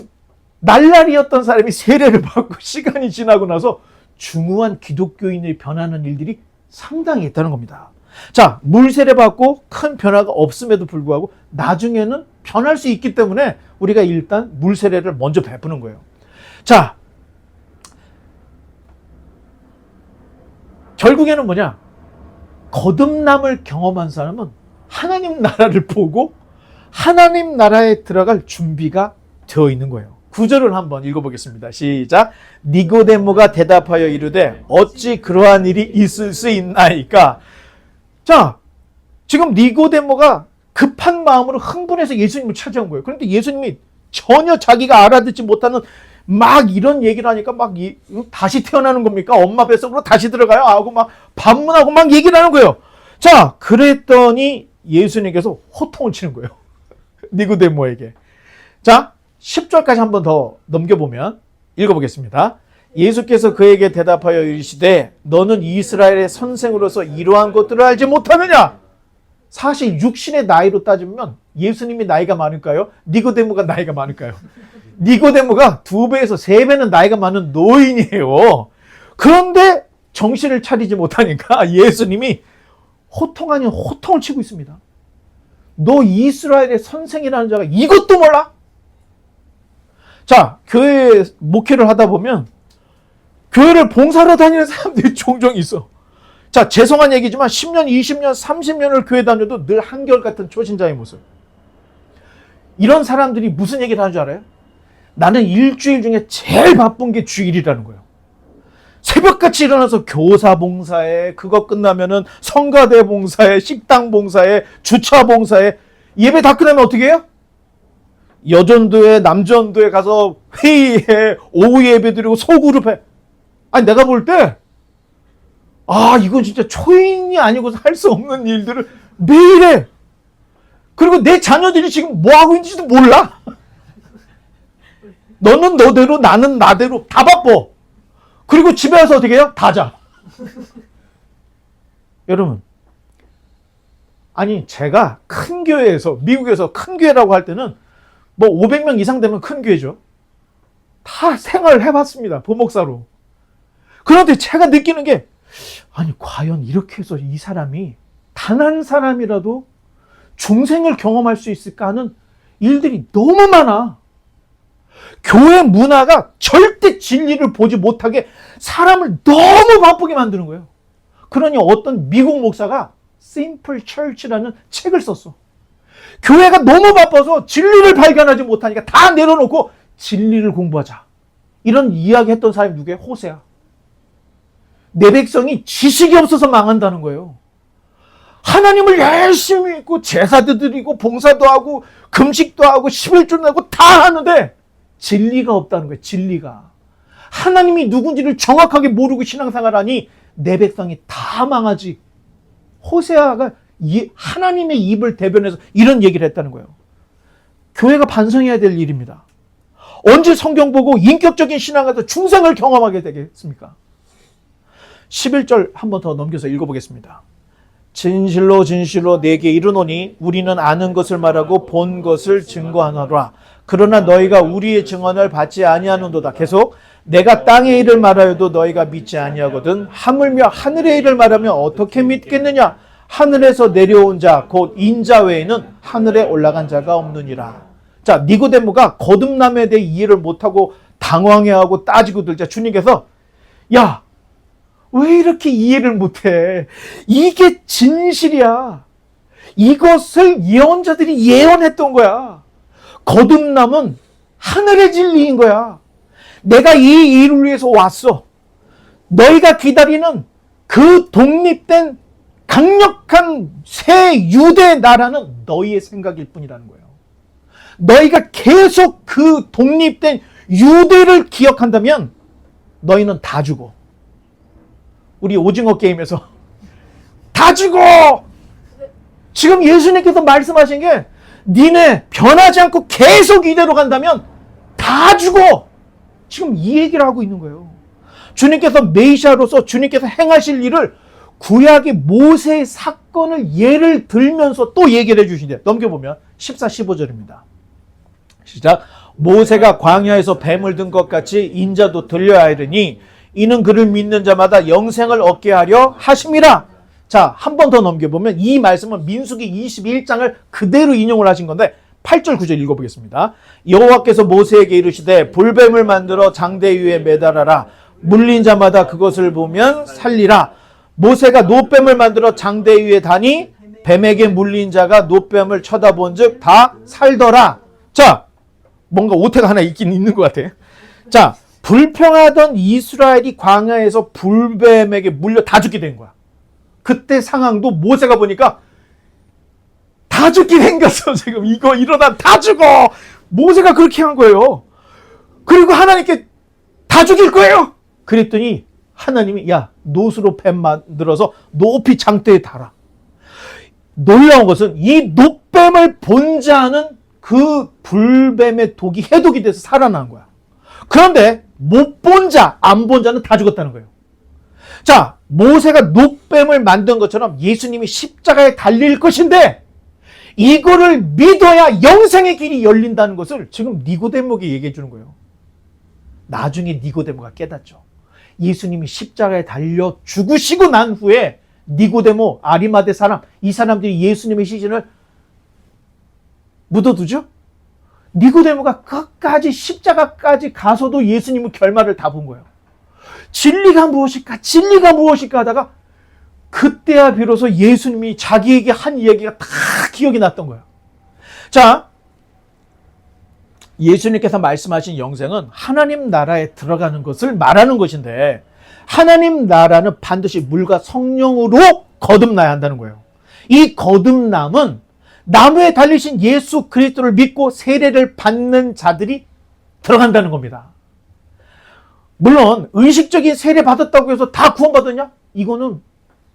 날라리였던 사람이 세례를 받고 시간이 지나고 나서 중후한 기독교인이 변하는 일들이 상당히 있다는 겁니다. 자, 물 세례 받고 큰 변화가 없음에도 불구하고 나중에는 변할 수 있기 때문에 우리가 일단 물 세례를 먼저 베푸는 거예요. 자, 결국에는 뭐냐? 거듭남을 경험한 사람은 하나님 나라를 보고 하나님 나라에 들어갈 준비가 되어 있는 거예요. 구절을 한번 읽어보겠습니다. 시작. 니고데모가 대답하여 이르되 어찌 그러한 일이 있을 수 있나이까. 자, 지금 니고데모가 급한 마음으로 흥분해서 예수님을 찾아온 거예요. 그런데 예수님이 전혀 자기가 알아듣지 못하는 막 이런 얘기를 하니까 막 다시 태어나는 겁니까? 엄마 뱃속으로 다시 들어가요? 하고 막 반문하고 막 얘기를 하는 거예요. 자, 그랬더니 예수님께서 호통을 치는 거예요. 니고데모에게. 자, 10절까지 한번 더 넘겨보면 읽어보겠습니다. 예수께서 그에게 대답하여 이르시되 너는 이스라엘의 선생으로서 이러한 것들을 알지 못하느냐? 사실 육신의 나이로 따지면 예수님이 나이가 많을까요? 니고데모가 나이가 많을까요? 니고데모가 2배에서 3배는 나이가 많은 노인이에요. 그런데 정신을 차리지 못하니까 예수님이 호통 아닌 호통을 치고 있습니다. 너 이스라엘의 선생이라는 자가 이것도 몰라? 자, 교회 목회를 하다 보면 교회를 봉사로 다니는 사람들이 종종 있어. 자, 죄송한 얘기지만 10년, 20년, 30년을 교회 다녀도 늘 한결같은 초신자의 모습. 이런 사람들이 무슨 얘기를 하는 줄 알아요? 나는 일주일 중에 제일 바쁜 게 주일이라는 거예요. 새벽같이 일어나서 교사 봉사에, 그거 끝나면은 성가대 봉사에, 식당 봉사에, 주차 봉사에, 예배 다 끝나면 어떻게 해요? 여전도에, 남전도에 가서 회의해, 오후 예배 드리고 소그룹해. 아니, 내가 볼 때, 아, 이건 진짜 초인이 아니고서 할 수 없는 일들을 매일 해. 그리고 내 자녀들이 지금 뭐 하고 있는지도 몰라. 너는 너대로, 나는 나대로 다 바빠. 그리고 집에 와서 어떻게 해요? 다 자. 여러분, 아니, 제가 큰 교회에서, 미국에서 큰 교회라고 할 때는 뭐 500명 이상 되면 큰 교회죠. 다 생활을 해봤습니다. 부목사로. 그런데 제가 느끼는 게, 아니, 과연 이렇게 해서 이 사람이 단 한 사람이라도 중생을 경험할 수 있을까 하는 일들이 너무 많아. 교회 문화가 절대 진리를 보지 못하게 사람을 너무 바쁘게 만드는 거예요. 그러니 어떤 미국 목사가 Simple Church라는 책을 썼어. 교회가 너무 바빠서 진리를 발견하지 못하니까 다 내려놓고 진리를 공부하자. 이런 이야기 했던 사람이 누구예요? 호세아. 내 백성이 지식이 없어서 망한다는 거예요. 하나님을 열심히 믿고 제사도 드리고 봉사도 하고 금식도 하고 11조도 하고 다 하는데 진리가 없다는 거예요. 진리가. 하나님이 누군지를 정확하게 모르고 신앙생활하니 내 백성이 다 망하지. 호세아가 하나님의 입을 대변해서 이런 얘기를 했다는 거예요. 교회가 반성해야 될 일입니다. 언제 성경 보고 인격적인 신앙에서 중생을 경험하게 되겠습니까? 11절 한 번 더 넘겨서 읽어보겠습니다. 진실로 진실로 내게 이르노니 우리는 아는 것을 말하고 본 것을 증거하노라. 그러나 너희가 우리의 증언을 받지 아니하는도다. 계속 내가 땅의 일을 말하여도 너희가 믿지 아니하거든 하물며 하늘의 일을 말하면 어떻게 믿겠느냐. 하늘에서 내려온 자 곧 인자 외에는 하늘에 올라간 자가 없느니라. 자, 니고데모가 거듭남에 대해 이해를 못하고 당황해하고 따지고 들자 주님께서 야, 왜 이렇게 이해를 못해? 이게 진실이야. 이것을 예언자들이 예언했던 거야. 거듭남은 하늘의 진리인 거야. 내가 이 일을 위해서 왔어. 너희가 기다리는 그 독립된 강력한 새 유대 나라는 너희의 생각일 뿐이라는 거예요. 너희가 계속 그 독립된 유대를 기억한다면 너희는 다 죽어. 우리 오징어 게임에서 다 죽어! 지금 예수님께서 말씀하신 게 니네 변하지 않고 계속 이대로 간다면 다 죽어! 지금 이 얘기를 하고 있는 거예요. 주님께서 메시아로서 주님께서 행하실 일을 구약의 모세의 사건을 예를 들면서 또 얘기를 해주신대요. 넘겨보면 14, 15절입니다. 시작. 모세가 광야에서 뱀을 든 것 같이 인자도 들려야 하리니 이는 그를 믿는 자마다 영생을 얻게 하려 하심이라. 자, 한 번 더 넘겨보면 이 말씀은 민수기 21장을 그대로 인용을 하신 건데 8절 9절 읽어보겠습니다. 여호와께서 모세에게 이르시되 불뱀을 만들어 장대 위에 매달아라. 물린 자마다 그것을 보면 살리라. 모세가 노뱀을 만들어 장대 위에 다니 뱀에게 물린 자가 노뱀을 쳐다본 즉 다 살더라. 자, 뭔가 오태가 하나 있긴 있는 것 같아. 자, 불평하던 이스라엘이 광야에서 불뱀에게 물려 다 죽게 된 거야. 그때 상황도 모세가 보니까 다 죽게 생겼어. 지금 이거 이러다 다 죽어. 모세가 그렇게 한 거예요. 그리고 하나님께 다 죽일 거예요. 그랬더니 하나님이 야, 놋으로 뱀 만들어서 높이 장대에 달아. 놀라운 것은 이 놋뱀을 본 자는 그 불뱀의 독이 해독이 돼서 살아난 거야. 그런데 못 본 자, 안 본 자는 다 죽었다는 거예요. 자, 모세가 놋뱀을 만든 것처럼 예수님이 십자가에 달릴 것인데 이거를 믿어야 영생의 길이 열린다는 것을 지금 니고데모에게 얘기해 주는 거예요. 나중에 니고데모가 깨닫죠. 예수님이 십자가에 달려 죽으시고 난 후에 니고데모, 아리마대 사람, 이 사람들이 예수님의 시신을 묻어두죠. 니고데모가 끝까지 십자가까지 가서도 예수님의 결말을 다 본 거예요. 진리가 무엇일까? 진리가 무엇일까 하다가 그때야 비로소 예수님이 자기에게 한 이야기가 다 기억이 났던 거예요. 자, 예수님께서 말씀하신 영생은 하나님 나라에 들어가는 것을 말하는 것인데 하나님 나라는 반드시 물과 성령으로 거듭나야 한다는 거예요. 이 거듭남은 나무에 달리신 예수 그리스도를 믿고 세례를 받는 자들이 들어간다는 겁니다. 물론 의식적인 세례 받았다고 해서 다 구원받았냐? 이거는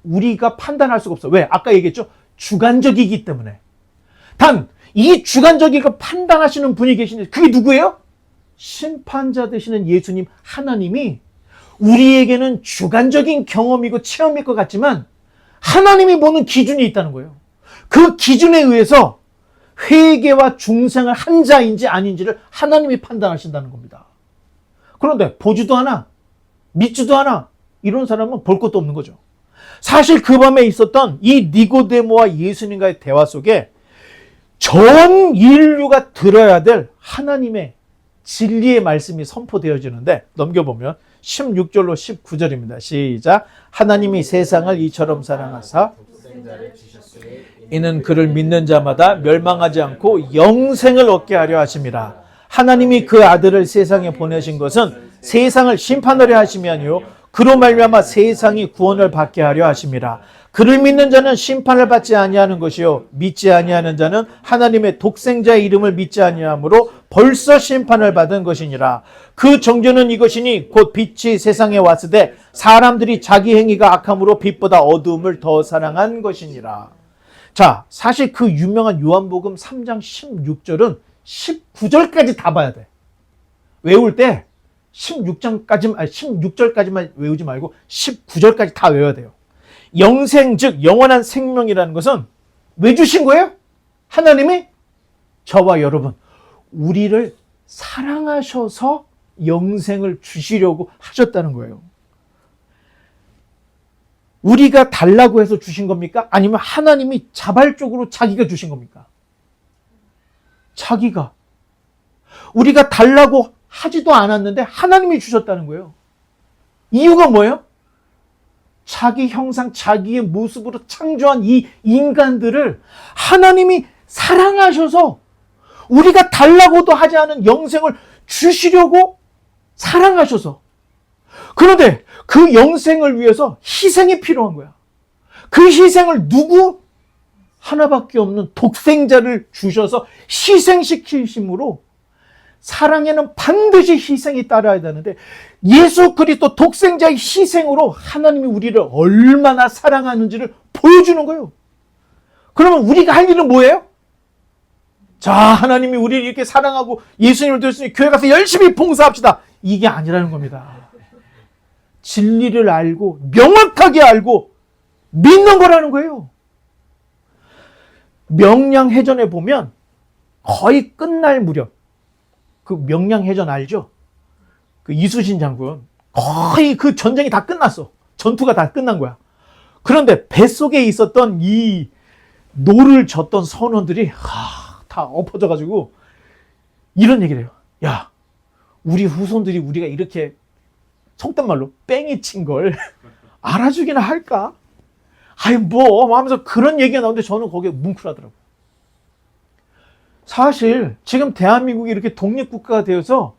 우리가 판단할 수가 없어. 왜? 아까 얘기했죠. 주관적이기 때문에. 단 이 주관적인 걸 판단하시는 분이 계신데 그게 누구예요? 심판자 되시는 예수님 하나님이 우리에게는 주관적인 경험이고 체험일 것 같지만 하나님이 보는 기준이 있다는 거예요. 그 기준에 의해서 회개와 중생을 한 자인지 아닌지를 하나님이 판단하신다는 겁니다. 그런데 보지도 않아, 믿지도 않아, 이런 사람은 볼 것도 없는 거죠. 사실 그 밤에 있었던 이 니고데모와 예수님과의 대화 속에 전 인류가 들어야 될 하나님의 진리의 말씀이 선포되어지는데 넘겨보면 16절로 19절입니다. 시작. 하나님이 세상을 이처럼 사랑하사 이는 그를 믿는 자마다 멸망하지 않고 영생을 얻게 하려 하심이라. 하나님이 그 아들을 세상에 보내신 것은 세상을 심판하려 하심이 아니요 그로 말미암아 세상이 구원을 받게 하려 하심이라. 그를 믿는 자는 심판을 받지 아니하는 것이요 믿지 아니하는 자는 하나님의 독생자의 이름을 믿지 아니하므로 벌써 심판을 받은 것이니라. 그 정죄는 이것이니 곧 빛이 세상에 왔으되 사람들이 자기 행위가 악함으로 빛보다 어두움을 더 사랑한 것이니라. 자, 사실 그 유명한 요한복음 3장 16절은 19절까지 다 봐야 돼. 외울 때 16절까지만 외우지 말고 19절까지 다 외워야 돼요. 영생 즉 영원한 생명이라는 것은 왜 주신 거예요? 하나님이 저와 여러분 우리를 사랑하셔서 영생을 주시려고 하셨다는 거예요. 우리가 달라고 해서 주신 겁니까? 아니면 하나님이 자발적으로 자기가 주신 겁니까? 자기가. 우리가 달라고 하지도 않았는데 하나님이 주셨다는 거예요. 이유가 뭐예요? 자기 형상, 자기의 모습으로 창조한 이 인간들을 하나님이 사랑하셔서 우리가 달라고도 하지 않은 영생을 주시려고 사랑하셔서. 그런데 그 영생을 위해서 희생이 필요한 거야. 그 희생을 누구? 하나밖에 없는 독생자를 주셔서 희생시키심으로 사랑에는 반드시 희생이 따라야 되는데 예수 그리스도 독생자의 희생으로 하나님이 우리를 얼마나 사랑하는지를 보여주는 거예요. 그러면 우리가 할 일은 뭐예요? 자, 하나님이 우리를 이렇게 사랑하고 예수님을 드렸으니 교회 가서 열심히 봉사합시다. 이게 아니라는 겁니다. 진리를 알고 명확하게 알고 믿는 거라는 거예요. 명량해전에 보면 거의 끝날 무렵, 그 명량해전 알죠? 그 이수신 장군 거의 그 전쟁이 다 끝났어. 전투가 다 끝난 거야. 그런데 뱃속에 있었던 이 노를 젓던 선원들이 다 엎어져가지고 이런 얘기를 해요. 야, 우리 후손들이 우리가 이렇게 속된 말로 뺑이 친 걸 알아주기나 할까? 아이 뭐 하면서 그런 얘기가 나오는데 저는 거기에 뭉클하더라고요. 사실 지금 대한민국이 이렇게 독립국가가 되어서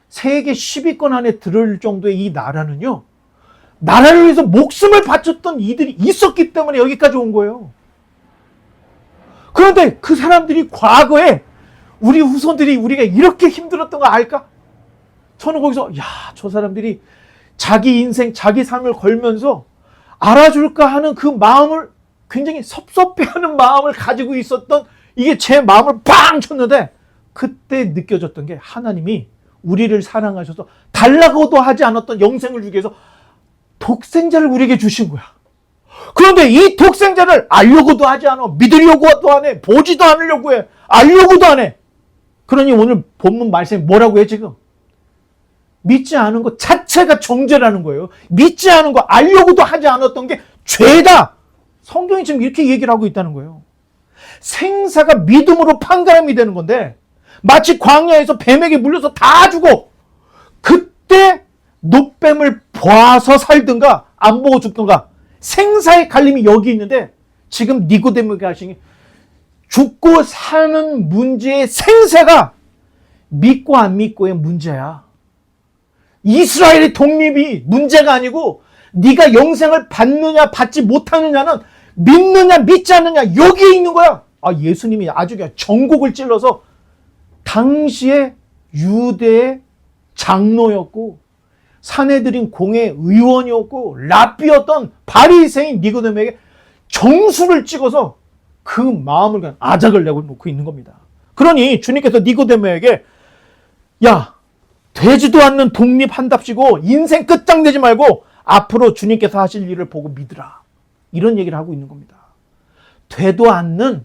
세계 10위권 안에 들을 정도의 이 나라는요, 나라를 위해서 목숨을 바쳤던 이들이 있었기 때문에 여기까지 온 거예요. 그런데 그 사람들이 과거에 우리 후손들이 우리가 이렇게 힘들었던 거 알까? 저는 거기서 야, 저 사람들이 자기 인생, 자기 삶을 걸면서 알아줄까 하는 그 마음을 굉장히 섭섭해하는 마음을 가지고 있었던 이게 제 마음을 팡 쳤는데 그때 느껴졌던 게 하나님이 우리를 사랑하셔서 달라고도 하지 않았던 영생을 주기 위해서 독생자를 우리에게 주신 거야. 그런데 이 독생자를 알려고도 하지 않아. 믿으려고도 안 해. 보지도 않으려고 해. 알려고도 안 해. 그러니 오늘 본문 말씀이 뭐라고 해 지금? 믿지 않은 것 자체가 정죄라는 거예요. 믿지 않은 거 알려고도 하지 않았던 게 죄다. 성경이 지금 이렇게 얘기를 하고 있다는 거예요. 생사가 믿음으로 판가름이 되는 건데 마치 광야에서 뱀에게 물려서 다 죽어. 그때 노뱀을 봐서 살든가 안 보고 죽든가 생사의 갈림이 여기 있는데 지금 니고데모가 하신 게 죽고 사는 문제의 생사가 믿고 안 믿고의 문제야. 이스라엘의 독립이 문제가 아니고 네가 영생을 받느냐 받지 못하느냐는 믿느냐 믿지 않느냐 여기에 있는 거야. 아, 예수님이 아주 그냥 전곡을 찔러서 당시에 유대의 장로였고 사내들인 공의 의원이었고 랍비였던 바리새인 니고데모에게 정수를 찍어서 그 마음을 그냥 아작을 내고 놓고 있는 겁니다. 그러니 주님께서 니고데모에게 야, 되지도 않는 독립한답시고 인생 끝장내지 말고 앞으로 주님께서 하실 일을 보고 믿으라. 이런 얘기를 하고 있는 겁니다. 되도 않는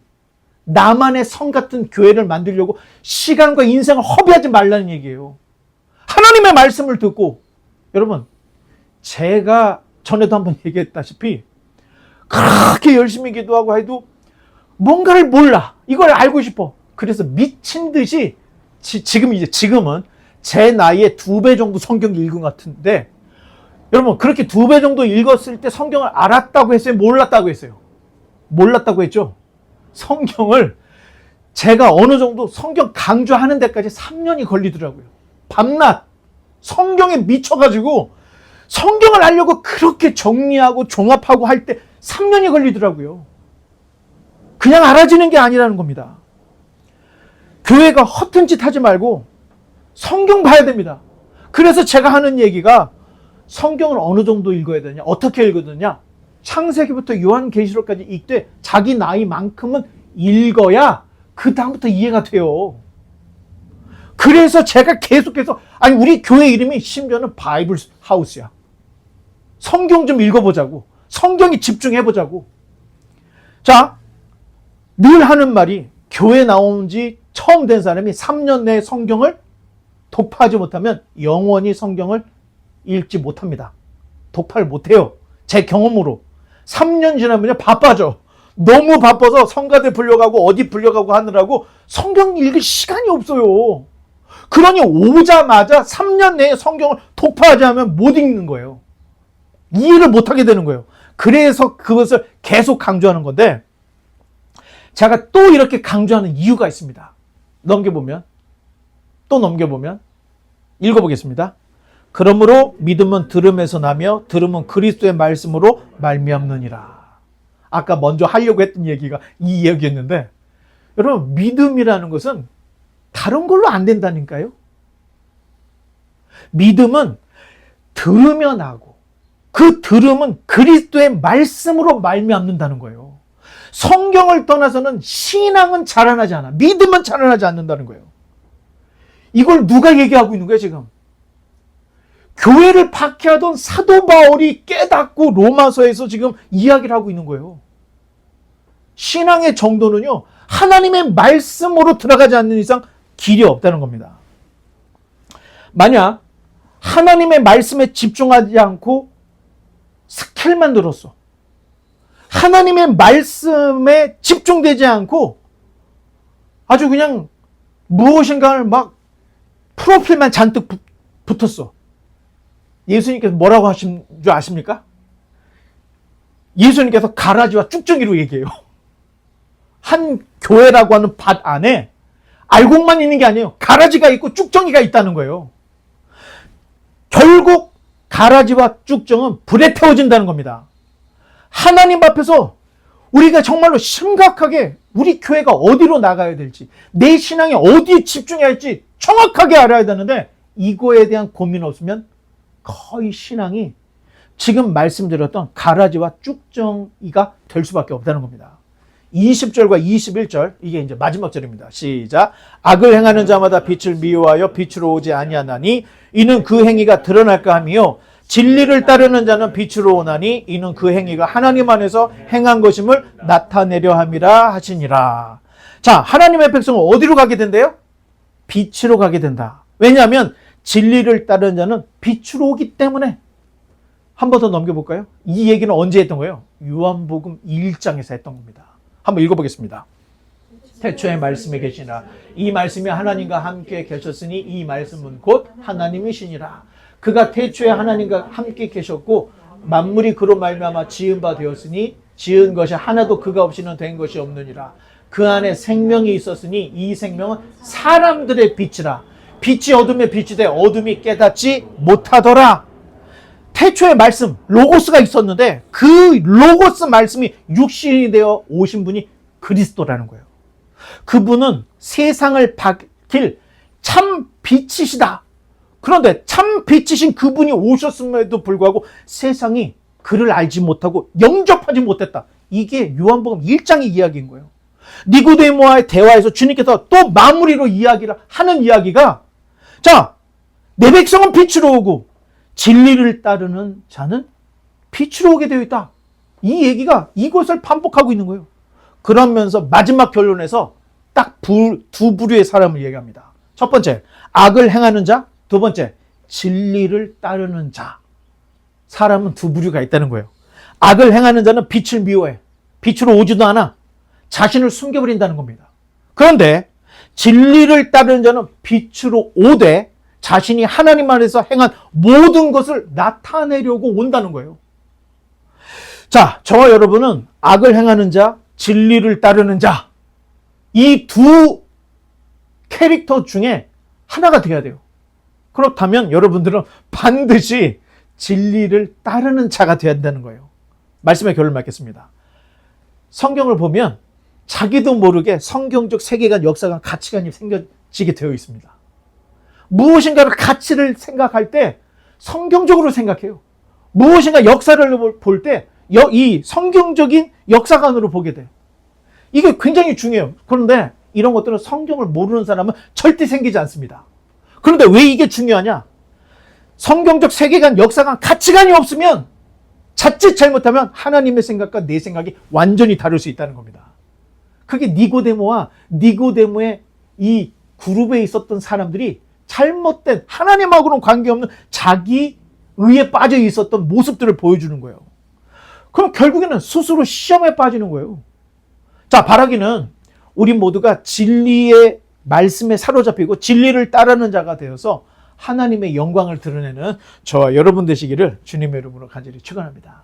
나만의 성 같은 교회를 만들려고 시간과 인생을 허비하지 말라는 얘기예요. 하나님의 말씀을 듣고 여러분, 제가 전에도 한번 얘기했다시피 그렇게 열심히 기도하고 해도 뭔가를 몰라. 이걸 알고 싶어. 그래서 미친 듯이 지금은 제 나이에 2배 정도 성경 읽은 것 같은데 여러분 그렇게 2배 정도 읽었을 때 성경을 알았다고 했어요? 몰랐다고 했어요? 몰랐다고 했죠? 성경을 제가 어느 정도 성경 강조하는 데까지 3년이 걸리더라고요. 밤낮 성경에 미쳐가지고 성경을 알려고 그렇게 정리하고 종합하고 할 때 3년이 걸리더라고요. 그냥 알아지는 게 아니라는 겁니다. 교회가 허튼 짓 하지 말고 성경 봐야 됩니다. 그래서 제가 하는 얘기가 성경을 어느 정도 읽어야 되냐, 어떻게 읽어야 되냐, 창세기부터 요한계시록까지 읽되 자기 나이만큼은 읽어야 그 다음부터 이해가 돼요. 그래서 제가 계속해서 아니 우리 교회 이름이 심지어는 바이블 하우스야. 성경 좀 읽어보자고. 성경에 집중해보자고. 자, 늘 하는 말이 교회 나온 지 처음 된 사람이 3년 내에 성경을 독파하지 못하면 영원히 성경을 읽지 못합니다. 독파를 못해요. 제 경험으로. 3년 지나면 바빠져. 너무 바빠서 성가대 불려가고 어디 불려가고 하느라고 성경 읽을 시간이 없어요. 그러니 오자마자 3년 내에 성경을 독파하지 않으면 못 읽는 거예요. 이해를 못하게 되는 거예요. 그래서 그것을 계속 강조하는 건데 제가 또 이렇게 강조하는 이유가 있습니다. 넘겨보면 읽어보겠습니다. 그러므로 믿음은 들음에서 나며 들음은 그리스도의 말씀으로 말미암느니라. 아까 먼저 하려고 했던 얘기가 이 이야기였는데, 여러분, 믿음이라는 것은 다른 걸로 안 된다니까요. 믿음은 들으면 하고, 그 들음은 그리스도의 말씀으로 말미암는다는 거예요. 성경을 떠나서는 신앙은 자라나지 않아. 믿음은 자라나지 않는다는 거예요. 이걸 누가 얘기하고 있는 거예요, 지금? 교회를 박해하던 사도 바울이 깨닫고 로마서에서 지금 이야기를 하고 있는 거예요. 신앙의 정도는요, 하나님의 말씀으로 들어가지 않는 이상 길이 없다는 겁니다. 만약 하나님의 말씀에 집중하지 않고 스킬만 들었어, 하나님의 말씀에 집중되지 않고 아주 그냥 무엇인가를 막 프로필만 잔뜩 붙었어. 예수님께서 뭐라고 하신 줄 아십니까? 예수님께서 가라지와 쭉정이로 얘기해요. 한 교회라고 하는 밭 안에 알곡만 있는 게 아니에요. 가라지가 있고 쭉정이가 있다는 거예요. 결국 가라지와 쭉정은 불에 태워진다는 겁니다. 하나님 앞에서 우리가 정말로 심각하게 우리 교회가 어디로 나가야 될지, 내 신앙이 어디에 집중해야 할지 정확하게 알아야 되는데, 이거에 대한 고민 없으면 거의 신앙이 지금 말씀드렸던 가라지와 쭉정이가 될 수밖에 없다는 겁니다. 20절과 21절, 이게 이제 마지막 절입니다. 시작. 악을 행하는 자마다 빛을 미워하여 빛으로 오지 아니하나니 이는 그 행위가 드러날까 하며, 진리를 따르는 자는 빛으로 오나니 이는 그 행위가 하나님 안에서 행한 것임을 나타내려 함이라 하시니라. 자, 하나님의 백성은 어디로 가게 된대요? 빛으로 가게 된다. 왜냐하면 진리를 따르는 자는 빛으로 오기 때문에. 한 번 더 넘겨볼까요? 이 얘기는 언제 했던 거예요? 요한복음 1장에서 했던 겁니다. 한번 읽어보겠습니다. 태초에 말씀에 계시나 이 말씀이 하나님과 함께 계셨으니 이 말씀은 곧 하나님이시니라. 그가 태초에 하나님과 함께 계셨고 만물이 그로 말미암아 지은 바 되었으니 지은 것이 하나도 그가 없이는 된 것이 없느니라. 그 안에 생명이 있었으니 이 생명은 사람들의 빛이라. 빛이 어둠에 빛이 돼 어둠이 깨닫지 못하더라. 태초에 말씀, 로고스가 있었는데 그 로고스 말씀이 육신이 되어 오신 분이 그리스도라는 거예요. 그분은 세상을 밝힐 참 빛이시다. 그런데 참 빛이신 그분이 오셨음에도 불구하고 세상이 그를 알지 못하고 영접하지 못했다. 이게 요한복음 1장의 이야기인 거예요. 니고데모와의 대화에서 주님께서 또 마무리로 이야기를 하는 이야기가, 자, 내 백성은 빛으로 오고 진리를 따르는 자는 빛으로 오게 되어 있다. 이 얘기가 이것을 반복하고 있는 거예요. 그러면서 마지막 결론에서 딱 두 부류의 사람을 얘기합니다. 첫 번째, 악을 행하는 자. 두 번째, 진리를 따르는 자. 사람은 두 부류가 있다는 거예요. 악을 행하는 자는 빛을 미워해. 빛으로 오지도 않아. 자신을 숨겨버린다는 겁니다. 그런데 진리를 따르는 자는 빛으로 오되 자신이 하나님 안에서 행한 모든 것을 나타내려고 온다는 거예요. 자, 저와 여러분은 악을 행하는 자, 진리를 따르는 자, 이 두 캐릭터 중에 하나가 되어야 돼요. 그렇다면 여러분들은 반드시 진리를 따르는 자가 되어야 한다는 거예요. 말씀의 결론을 맺겠습니다. 성경을 보면 자기도 모르게 성경적 세계관, 역사관, 가치관이 생겨지게 되어 있습니다. 무엇인가를 가치를 생각할 때 성경적으로 생각해요. 무엇인가 역사를 볼 때 이 성경적인 역사관으로 보게 돼요. 이게 굉장히 중요해요. 그런데 이런 것들은 성경을 모르는 사람은 절대 생기지 않습니다. 그런데 왜 이게 중요하냐? 성경적 세계관, 역사관, 가치관이 없으면 자칫 잘못하면 하나님의 생각과 내 생각이 완전히 다를 수 있다는 겁니다. 그게 니고데모와 니고데모의 이 그룹에 있었던 사람들이 잘못된 하나님하고는 관계없는 자기 의에 빠져 있었던 모습들을 보여주는 거예요. 그럼 결국에는 스스로 시험에 빠지는 거예요. 자, 바라기는 우리 모두가 진리의 말씀에 사로잡히고 진리를 따르는 자가 되어서 하나님의 영광을 드러내는 저와 여러분 되시기를 주님의 이름으로 간절히 축원합니다.